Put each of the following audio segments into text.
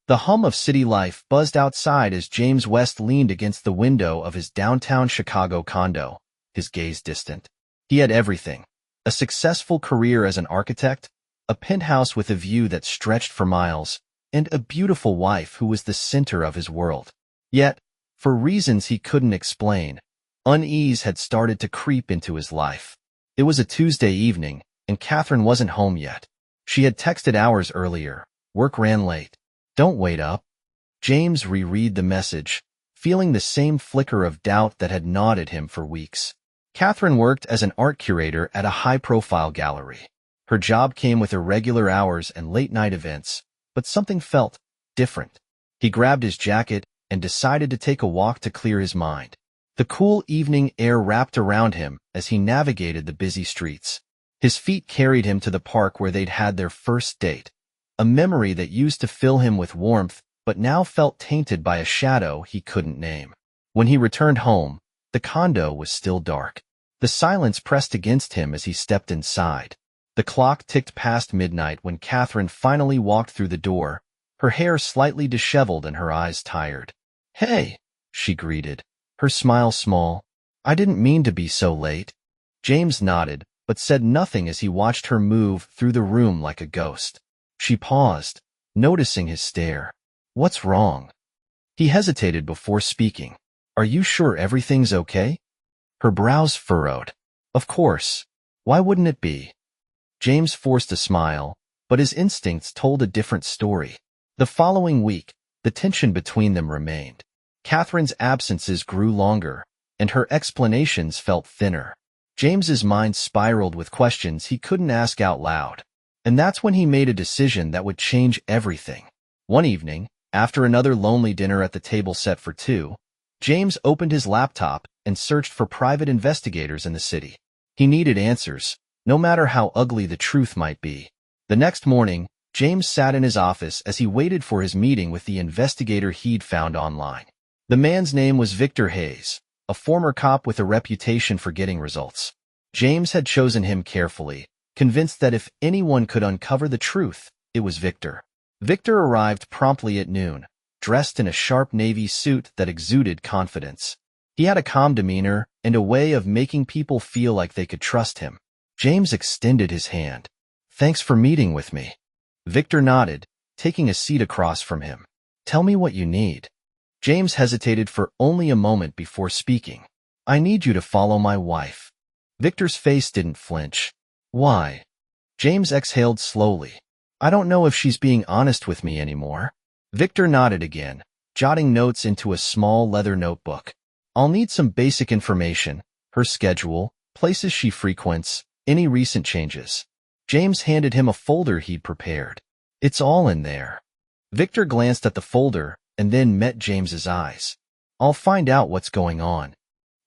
The hum of city life buzzed outside as James West leaned against the window of his downtown Chicago condo, his gaze distant. He had everything: a successful career as an architect, a penthouse with a view that stretched for miles, and a beautiful wife who was the center of his world. Yet, for reasons he couldn't explain, unease had started to creep into his life. It was a Tuesday evening, and Catherine wasn't home yet. She had texted hours earlier. Work ran late. Don't wait up. James reread the message, feeling the same flicker of doubt that had gnawed at him for weeks. Catherine worked as an art curator at a high-profile gallery. Her job came with irregular hours and late-night events, but something felt different. He grabbed his jacket and decided to take a walk to clear his mind. The cool evening air wrapped around him as he navigated the busy streets. His feet carried him to the park where they'd had their first date, a memory that used to fill him with warmth but now felt tainted by a shadow he couldn't name. When he returned home, the condo was still dark. The silence pressed against him as he stepped inside. The clock ticked past midnight when Catherine finally walked through the door, her hair slightly disheveled and her eyes tired. "Hey," she greeted, her smile small. "I didn't mean to be so late." James nodded, but said nothing as he watched her move through the room like a ghost. She paused, noticing his stare. "What's wrong?" He hesitated before speaking. "Are you sure everything's okay?" Her brows furrowed. "Of course. Why wouldn't it be?" James forced a smile, but his instincts told a different story. The following week, the tension between them remained. Catherine's absences grew longer, and her explanations felt thinner. James's mind spiraled with questions he couldn't ask out loud. And that's when he made a decision that would change everything. One evening, after another lonely dinner at the table set for two, James opened his laptop and searched for private investigators in the city. He needed answers, no matter how ugly the truth might be. The next morning, James sat in his office as he waited for his meeting with the investigator he'd found online. The man's name was Victor Hayes, a former cop with a reputation for getting results. James had chosen him carefully, convinced that if anyone could uncover the truth, it was Victor. Victor arrived promptly at noon, dressed in a sharp navy suit that exuded confidence. He had a calm demeanor and a way of making people feel like they could trust him. James extended his hand. "Thanks for meeting with me." Victor nodded, taking a seat across from him. "Tell me what you need." James hesitated for only a moment before speaking. "I need you to follow my wife." Victor's face didn't flinch. "Why?" James exhaled slowly. "I don't know if she's being honest with me anymore." Victor nodded again, jotting notes into a small leather notebook. "I'll need some basic information: her schedule, places she frequents, any recent changes." James handed him a folder he'd prepared. "It's all in there." Victor glanced at the folder and then met James's eyes. "I'll find out what's going on."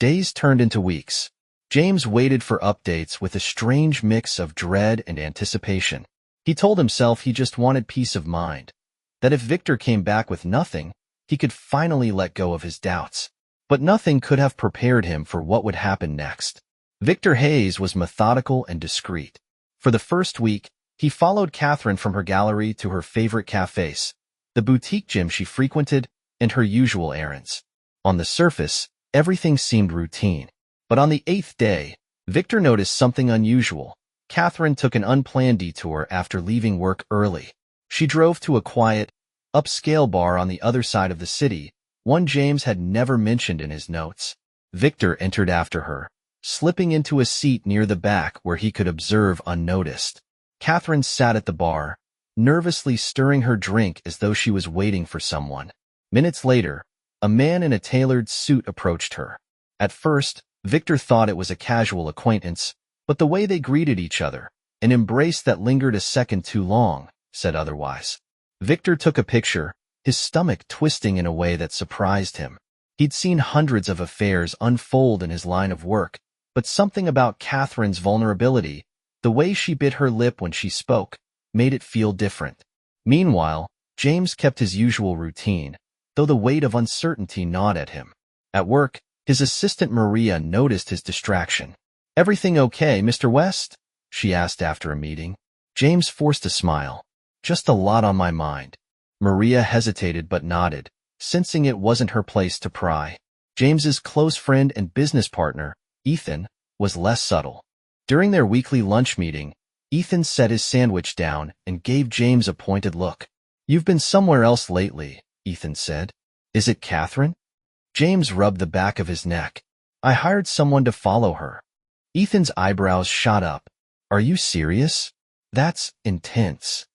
Days turned into weeks. James waited for updates with a strange mix of dread and anticipation. He told himself he just wanted peace of mind, that if Victor came back with nothing, he could finally let go of his doubts. But nothing could have prepared him for what would happen next. Victor Hayes was methodical and discreet. For the first week, he followed Catherine from her gallery to her favorite cafes, the boutique gym she frequented, and her usual errands. On the surface, everything seemed routine. But on the 8th day, Victor noticed something unusual. Catherine took an unplanned detour after leaving work early. She drove to a quiet, upscale bar on the other side of the city, one James had never mentioned in his notes. Victor entered after her, slipping into a seat near the back where he could observe unnoticed. Catherine sat at the bar, nervously stirring her drink as though she was waiting for someone. Minutes later, a man in a tailored suit approached her. At first, Victor thought it was a casual acquaintance, but the way they greeted each other, an embrace that lingered a second too long, said otherwise. Victor took a picture, his stomach twisting in a way that surprised him. He'd seen hundreds of affairs unfold in his line of work, but something about Catherine's vulnerability, the way she bit her lip when she spoke, made it feel different. Meanwhile, James kept his usual routine, though the weight of uncertainty gnawed at him. At work, his assistant Maria noticed his distraction. "Everything okay, Mr. West?" she asked after a meeting. James forced a smile. "Just a lot on my mind." Maria hesitated but nodded, sensing it wasn't her place to pry. James's close friend and business partner, Ethan, was less subtle. During their weekly lunch meeting, Ethan set his sandwich down and gave James a pointed look. "You've been somewhere else lately," Ethan said. "Is it Catherine?" James rubbed the back of his neck. "I hired someone to follow her." Ethan's eyebrows shot up. "Are you serious? That's intense."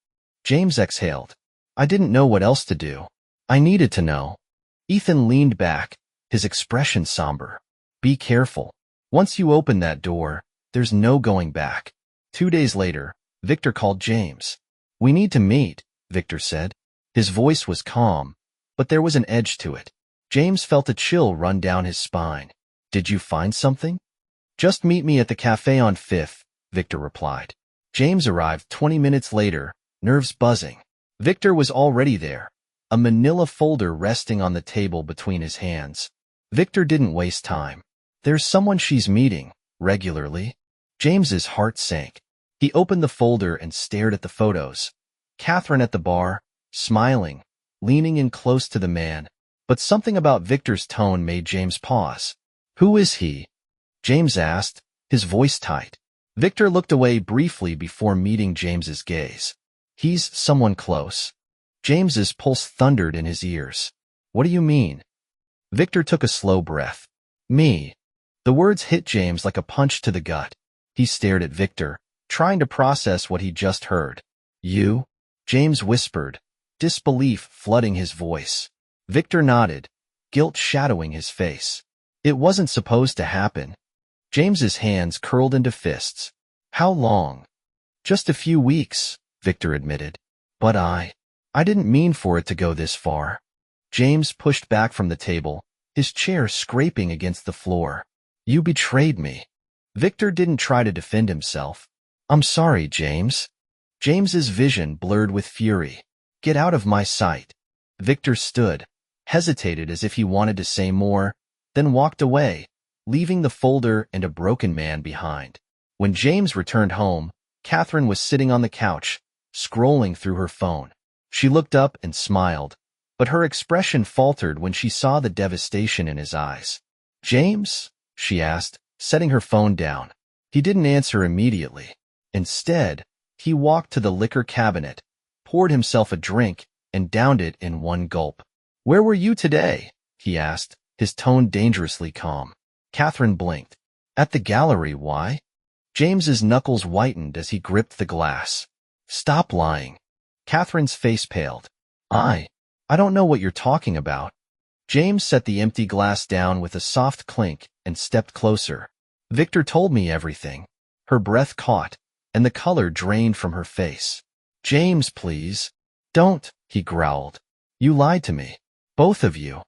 James exhaled. "I didn't know what else to do. I needed to know." Ethan leaned back, his expression somber. "Be careful. Once you open that door, there's no going back." 2 days later, Victor called James. "We need to meet," Victor said. His voice was calm, but there was an edge to it. James felt a chill run down his spine. "Did you find something?" "Just meet me at the cafe on 5th, Victor replied. James arrived 20 minutes later, nerves buzzing. Victor was already there, a manila folder resting on the table between his hands. Victor didn't waste time. "There's someone she's meeting, regularly." James's heart sank. He opened the folder and stared at the photos. Catherine at the bar, smiling, leaning in close to the man. But something about Victor's tone made James pause. "Who is he?" James asked, his voice tight. Victor looked away briefly before meeting James's gaze. "He's someone close." James's pulse thundered in his ears. "What do you mean?" Victor took a slow breath. "Me." The words hit James like a punch to the gut. He stared at Victor, trying to process what he'd just heard. "You?" James whispered, disbelief flooding his voice. Victor nodded, guilt shadowing his face. "It wasn't supposed to happen." James's hands curled into fists. "How long?" "Just a few weeks," Victor admitted. "But I didn't mean for it to go this far." James pushed back from the table, his chair scraping against the floor. "You betrayed me." Victor didn't try to defend himself. "I'm sorry, James." James's vision blurred with fury. "Get out of my sight." Victor stood, hesitated as if he wanted to say more, then walked away, leaving the folder and a broken man behind. When James returned home, Catherine was sitting on the couch, scrolling through her phone. She looked up and smiled, but her expression faltered when she saw the devastation in his eyes. "James?" she asked, setting her phone down. He didn't answer immediately. Instead, he walked to the liquor cabinet, poured himself a drink, and downed it in one gulp. "Where were you today?" he asked, his tone dangerously calm. Catherine blinked. "At the gallery, why?" James's knuckles whitened as he gripped the glass. "Stop lying." Catherine's face paled. I don't know what you're talking about." James set the empty glass down with a soft clink and stepped closer. "Victor told me everything." Her breath caught, and the color drained from her face. "James, please." "Don't," he growled. "You lied to me. Both of you."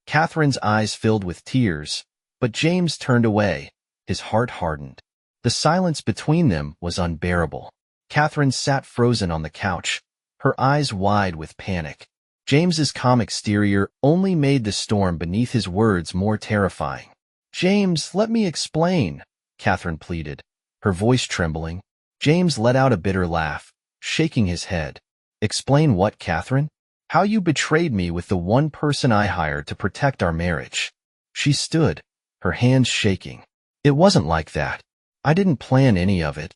Catherine's eyes filled with tears, but James turned away, his heart hardened. The silence between them was unbearable. Catherine sat frozen on the couch, her eyes wide with panic. James's calm exterior only made the storm beneath his words more terrifying. "James, let me explain," Catherine pleaded, her voice trembling. James let out a bitter laugh, shaking his head. "Explain what, Catherine?" "How you betrayed me with the one person I hired to protect our marriage." She stood, her hands shaking. "It wasn't like that. I didn't plan any of it."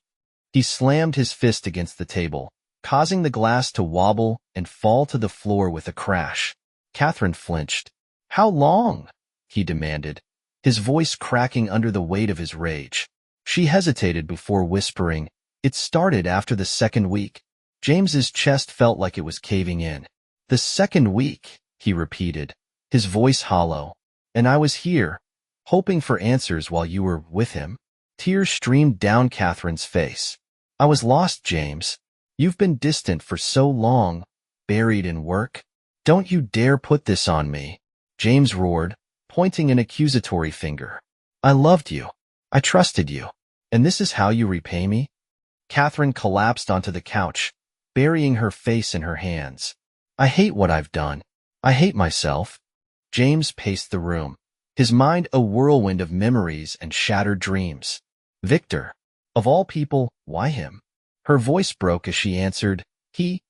He slammed his fist against the table, causing the glass to wobble and fall to the floor with a crash. Catherine flinched. "How long?" he demanded, his voice cracking under the weight of his rage. She hesitated before whispering, "It started after the second week." James's chest felt like it was caving in. "The second week," he repeated, his voice hollow. "And I was here, hoping for answers while you were with him." Tears streamed down Catherine's face. "I was lost, James. You've been distant for so long, buried in work. Don't you dare put this on me," James roared, pointing an accusatory finger. "I loved you. I trusted you. And this is how you repay me?" Catherine collapsed onto the couch, burying her face in her hands. "I hate what I've done. I hate myself." James paced the room, his mind a whirlwind of memories and shattered dreams. Victor. Of all people, why him? Her voice broke as she answered, He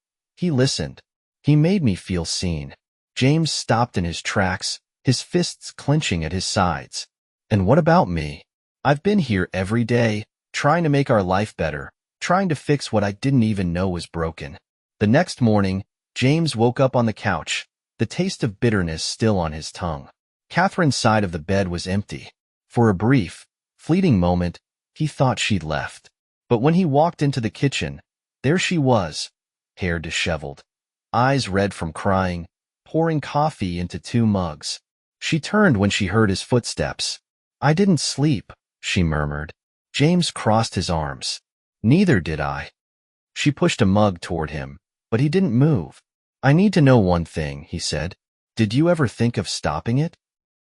listened. He made me feel seen. James stopped in his tracks, his fists clenching at his sides. And what about me? I've been here every day, trying to make our life better, trying to fix what I didn't even know was broken. The next morning, James woke up on the couch, the taste of bitterness still on his tongue. Catherine's side of the bed was empty. For a brief, fleeting moment, he thought she'd left. But when he walked into the kitchen, there she was, hair disheveled, eyes red from crying, pouring coffee into 2 mugs. She turned when she heard his footsteps. "I didn't sleep," she murmured. James crossed his arms. "Neither did I." She pushed a mug toward him, but he didn't move. "I need to know one thing," he said. "Did you ever think of stopping it?"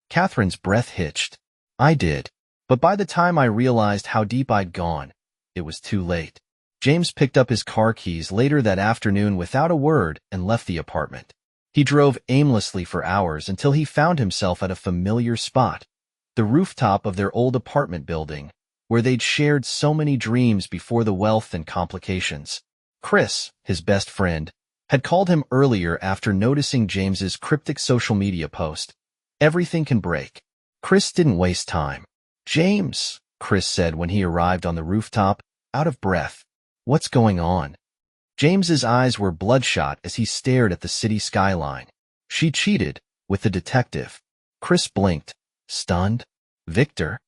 Catherine's breath hitched. "I did. But by the time I realized how deep I'd gone, it was too late." James picked up his car keys later that afternoon without a word and left the apartment. He drove aimlessly for hours until he found himself at a familiar spot, the rooftop of their old apartment building, where they'd shared so many dreams before the wealth and complications. Chris, his best friend, had called him earlier after noticing James's cryptic social media post. "Everything can break." Chris didn't waste time. "James," Chris said when he arrived on the rooftop, out of breath. "What's going on?" James's eyes were bloodshot as he stared at the city skyline. "She cheated with the detective." Chris blinked, stunned. "Victor?"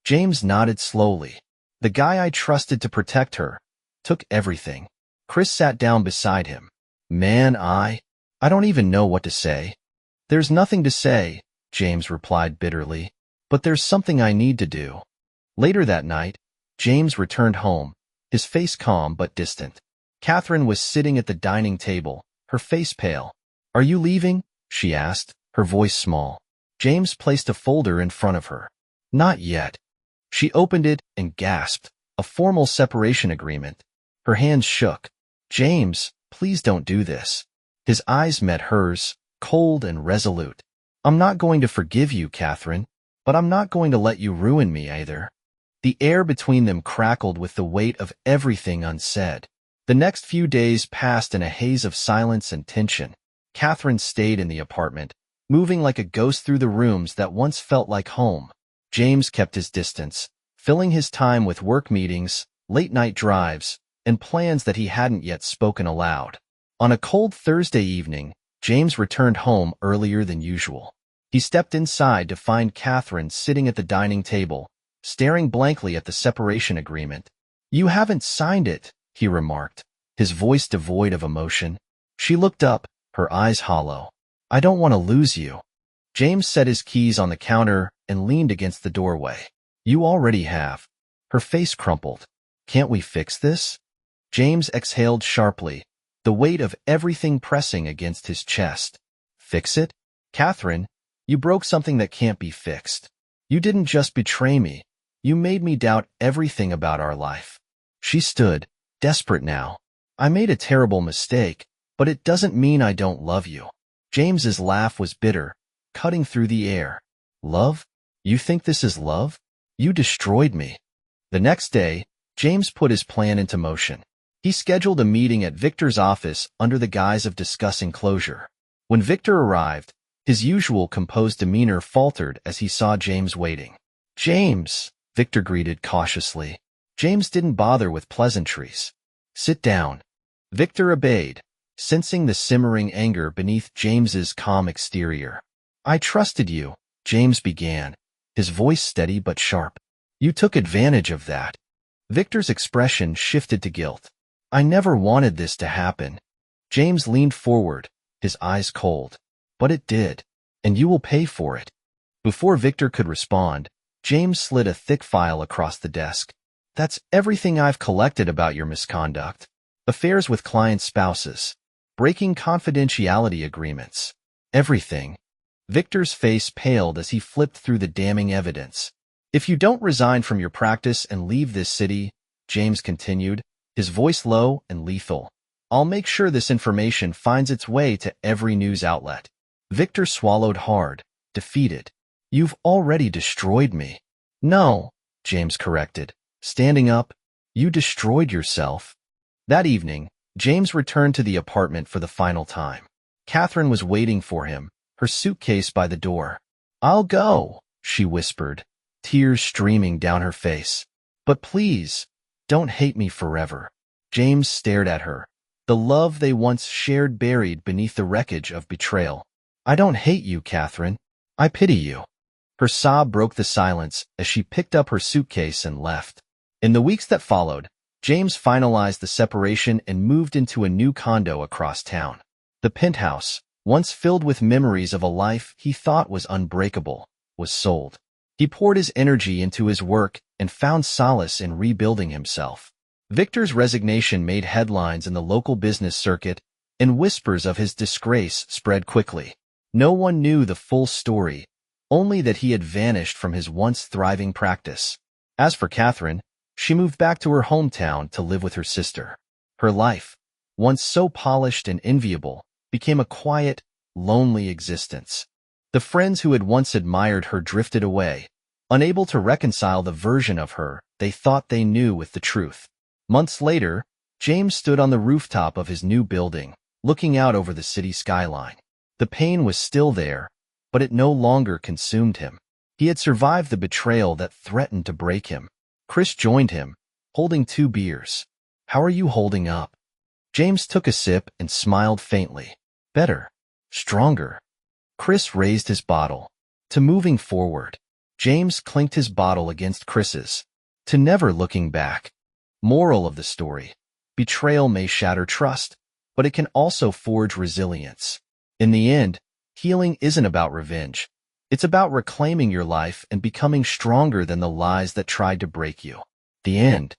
James nodded slowly. "The guy I trusted to protect her took everything." Chris sat down beside him. "Man, I don't even know what to say." "There's nothing to say," James replied bitterly, "but there's something I need to do." Later that night, James returned home, his face calm but distant. Catherine was sitting at the dining table, her face pale. "Are you leaving?" she asked, her voice small. James placed a folder in front of her. "Not yet." She opened it and gasped. A formal separation agreement. Her hands shook. "James, please don't do this." His eyes met hers, cold and resolute. "I'm not going to forgive you, Catherine, but I'm not going to let you ruin me either." The air between them crackled with the weight of everything unsaid. The next few days passed in a haze of silence and tension. Catherine stayed in the apartment, moving like a ghost through the rooms that once felt like home. James kept his distance, filling his time with work meetings, late-night drives, and plans that he hadn't yet spoken aloud. On a cold Thursday evening, James returned home earlier than usual. He stepped inside to find Catherine sitting at the dining table, staring blankly at the separation agreement. "You haven't signed it," he remarked, his voice devoid of emotion. She looked up, her eyes hollow. "I don't want to lose you." James set his keys on the counter and leaned against the doorway. "You already have." Her face crumpled. "Can't we fix this?" James exhaled sharply, the weight of everything pressing against his chest. "Fix it? Catherine, you broke something that can't be fixed. You didn't just betray me. You made me doubt everything about our life." She stood, desperate now. "I made a terrible mistake, but it doesn't mean I don't love you." James's laugh was bitter, cutting through the air. "Love? You think this is love? You destroyed me." The next day, James put his plan into motion. He scheduled a meeting at Victor's office under the guise of discussing closure. When Victor arrived, his usual composed demeanor faltered as he saw James waiting. "James," Victor greeted cautiously. James didn't bother with pleasantries. "Sit down." Victor obeyed, sensing the simmering anger beneath James's calm exterior. "I trusted you," James began, his voice steady but sharp. "You took advantage of that." Victor's expression shifted to guilt. "I never wanted this to happen." James leaned forward, his eyes cold. "But it did, and you will pay for it." Before Victor could respond, James slid a thick file across the desk. "That's everything I've collected about your misconduct. Affairs with client spouses, breaking confidentiality agreements. Everything." Victor's face paled as he flipped through the damning evidence. "If you don't resign from your practice and leave this city," James continued, his voice low and lethal, "I'll make sure this information finds its way to every news outlet." Victor swallowed hard, defeated. "You've already destroyed me." "No," James corrected, standing up. "You destroyed yourself." That evening, James returned to the apartment for the final time. Catherine was waiting for him, her suitcase by the door. "I'll go," she whispered, tears streaming down her face. "But please, don't hate me forever." James stared at her, the love they once shared buried beneath the wreckage of betrayal. "I don't hate you, Catherine. I pity you." Her sob broke the silence as she picked up her suitcase and left. In the weeks that followed, James finalized the separation and moved into a new condo across town. The penthouse, once filled with memories of a life he thought was unbreakable, was sold. He poured his energy into his work and found solace in rebuilding himself. Victor's resignation made headlines in the local business circuit, and whispers of his disgrace spread quickly. No one knew the full story, only that he had vanished from his once thriving practice. As for Catherine, she moved back to her hometown to live with her sister. Her life, once so polished and enviable, became a quiet, lonely existence. The friends who had once admired her drifted away, unable to reconcile the version of her they thought they knew with the truth. Months later, James stood on the rooftop of his new building, looking out over the city skyline. The pain was still there, but it no longer consumed him. He had survived the betrayal that threatened to break him. Chris joined him, holding 2 beers. "How are you holding up?" James took a sip and smiled faintly. "Better. Stronger." Chris raised his bottle. To moving forward. James clinked his bottle against Chris's. To never looking back. Moral of the story. Betrayal may shatter trust, but it can also forge resilience. In the end, healing isn't about revenge. It's about reclaiming your life and becoming stronger than the lies that tried to break you. The end.